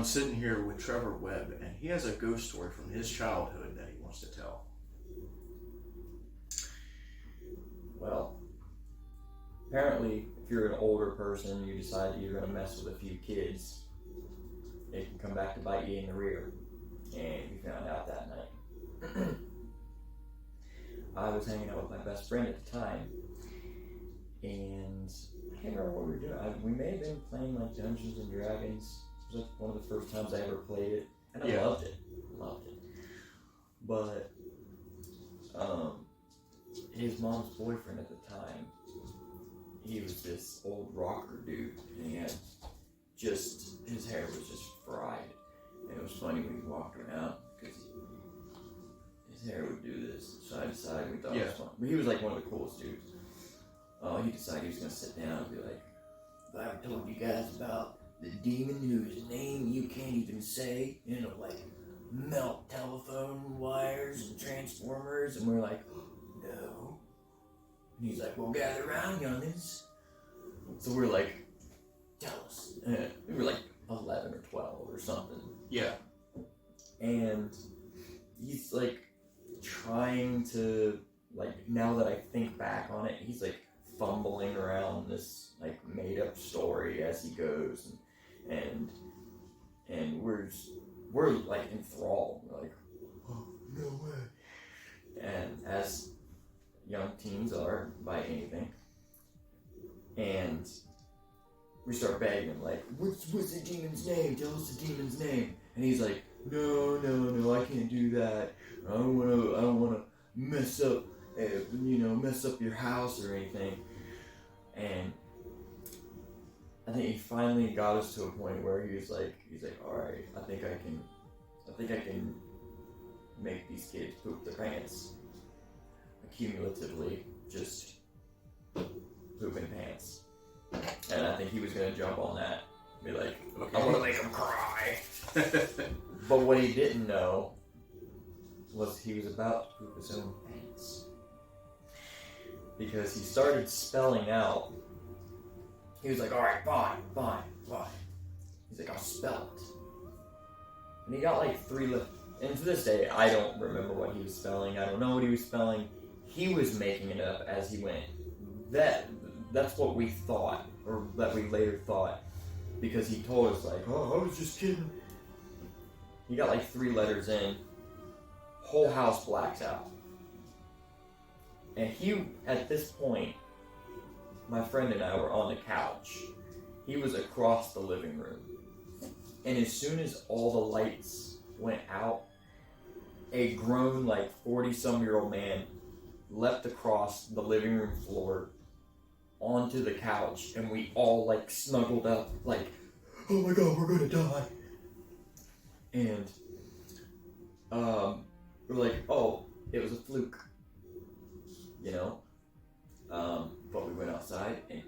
I'm sitting here with Trevor Webb, and he has a ghost story from his childhood that he wants to tell. Well, apparently, if you're an older person, you decide that you're going to mess with a few kids, it can come back to bite you in the rear. And we found out that night. I was hanging out with my best friend at the time, and I can't remember what we were doing. We may have been playing like Dungeons and Dragons. It was like one of the first times I ever played it, and I loved it. But his mom's boyfriend at the time, he was this old rocker dude, and he had his hair was just fried. And it was funny when he walked around, because his hair would do this side to side. We thought it was fun. But he was like one of the coolest dudes. He decided he was going to sit down and be like, "If I ever told you guys about the demon whose name you can't even say, like melt telephone wires and transformers," and we're like, "No." And he's like, "Well, gather around, youngins." So we're like, "Tell us." We were like 11 or 12 or something. Yeah. And he's like trying to, like, now that I think back on it, he's like fumbling around this like made up story as he goes, and we're like enthralled. We're like, "Oh, no way." And as young teens are by anything, and we start begging him, like, what's the demon's name? Tell us the demon's name. And he's like, no, I can't do that. I don't wanna mess up your house or anything. And I think he finally got us to a point where he's like, all right, I think I can make these kids poop their pants. Cumulatively, just pooping pants. And I think he was going to jump on that. Be like, okay. I want to make him cry. But what he didn't know was he was about to poop his own pants. Because he started spelling out. He was like, all right, fine. He's like, I'll spell it. And he got like 3 letters. And to this day, I don't remember what he was spelling. I don't know what he was spelling. He was making it up as he went. That's what we thought, or that we later thought, because he told us like, oh, I was just kidding. He got like 3 letters in, whole house blacks out. And he, at this point, my friend and I were on the couch. He was across the living room. And as soon as all the lights went out, a grown, like 40-some-year-old man leapt across the living room floor onto the couch, and we all like snuggled up like, oh my god, we're gonna die. And we're like, oh, it was a fluke, but we went outside and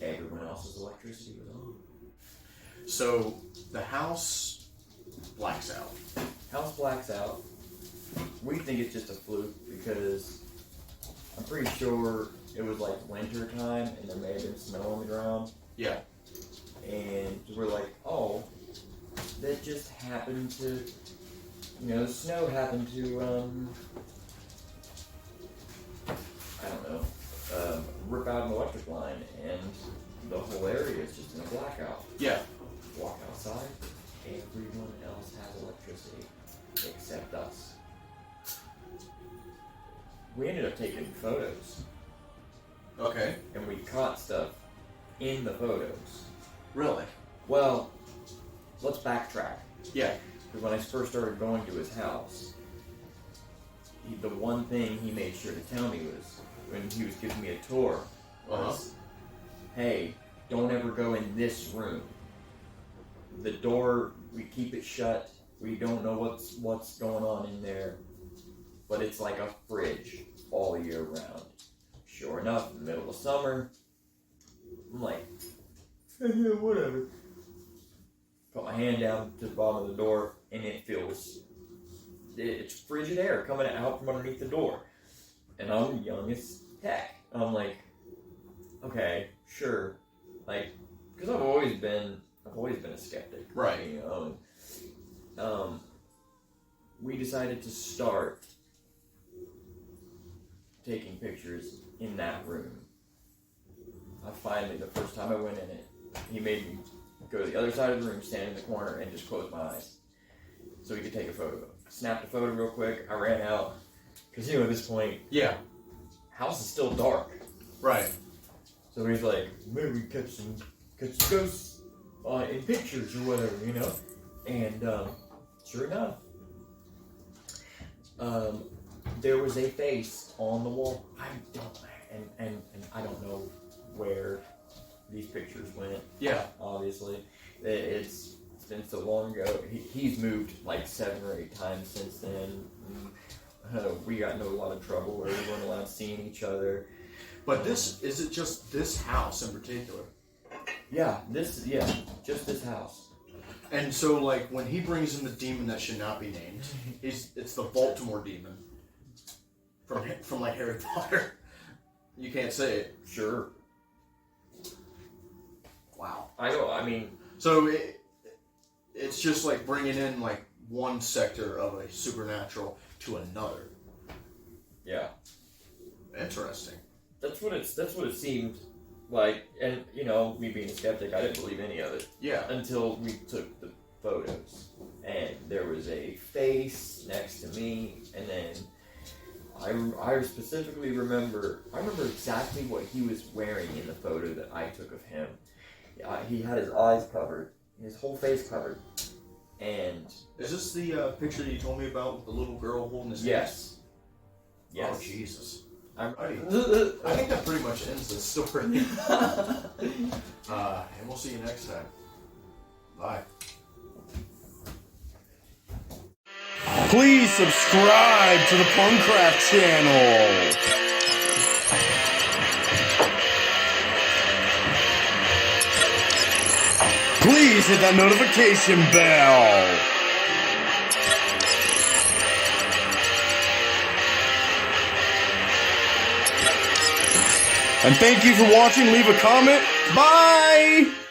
everyone else's electricity was on. So the house blacks out. House blacks out. We think it's just a fluke because I'm pretty sure it was like winter time and there may have been snow on the ground. Yeah. And we're like, oh, that just happened to, the snow happened to, rip out an electric line and the whole area is just in a blackout. Yeah. Walk outside, everyone else has electricity except us. We ended up taking photos. Okay. And we caught stuff in the photos. Really? Well, let's backtrack. Yeah. Because when I first started going to his house, the one thing he made sure to tell me was, when he was giving me a tour, was, hey, don't ever go in this room. The door, we keep it shut. We don't know what's going on in there. But it's like a fridge all year round. Sure enough, in the middle of summer, I'm like, yeah, whatever. Put my hand down to the bottom of the door, and it's frigid air coming out from underneath the door. And I'm young as heck. I'm like, okay, sure. Like, because I've always been I've always been a skeptic. Right. You know, and, we decided to start taking pictures in that room. The first time I went in it, he made me go to the other side of the room, stand in the corner, and just close my eyes so he could take a photo. Snapped a photo real quick. I ran out because at this point, house is still dark. Right. So he's like, maybe we catch some ghosts in pictures or whatever, And sure enough, there was a face on the wall. And I don't know where these pictures went. Yeah. Obviously, it's been so long ago. He's moved like 7 or 8 times since then. We got into a lot of trouble where we weren't allowed seeing each other. But is it just this house in particular? Yeah, just this house. And so, like, when he brings in the demon that should not be named, it's the Baltimore demon from like Harry Potter. You can't say it. Sure. Wow. I mean. So it's just like bringing in like one sector of a supernatural to another. Yeah. Interesting. That's what it seemed like, and me being a skeptic, I didn't believe any of it. Yeah. Until we took the photos, and there was a face next to me, and then I specifically remember exactly what he was wearing in the photo that I took of him. He had his eyes covered, his whole face covered, and is this the picture that you told me about with the little girl holding his yes. hands? Yes. Oh Jesus. I I think that pretty much ends the story. And we'll see you next time. Bye. Please subscribe to the Punkcraft channel. Please hit that notification bell. And thank you for watching. Leave a comment. Bye!